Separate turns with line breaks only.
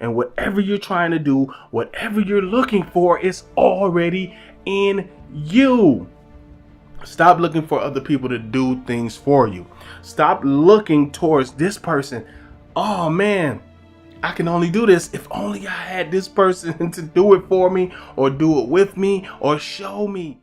And whatever you're trying to do, whatever you're looking for is already in you. Stop looking for other people to do things for you. Stop looking towards this person. Oh man, I can only do this if only I had this person to do it for me, or do it with me, or show me.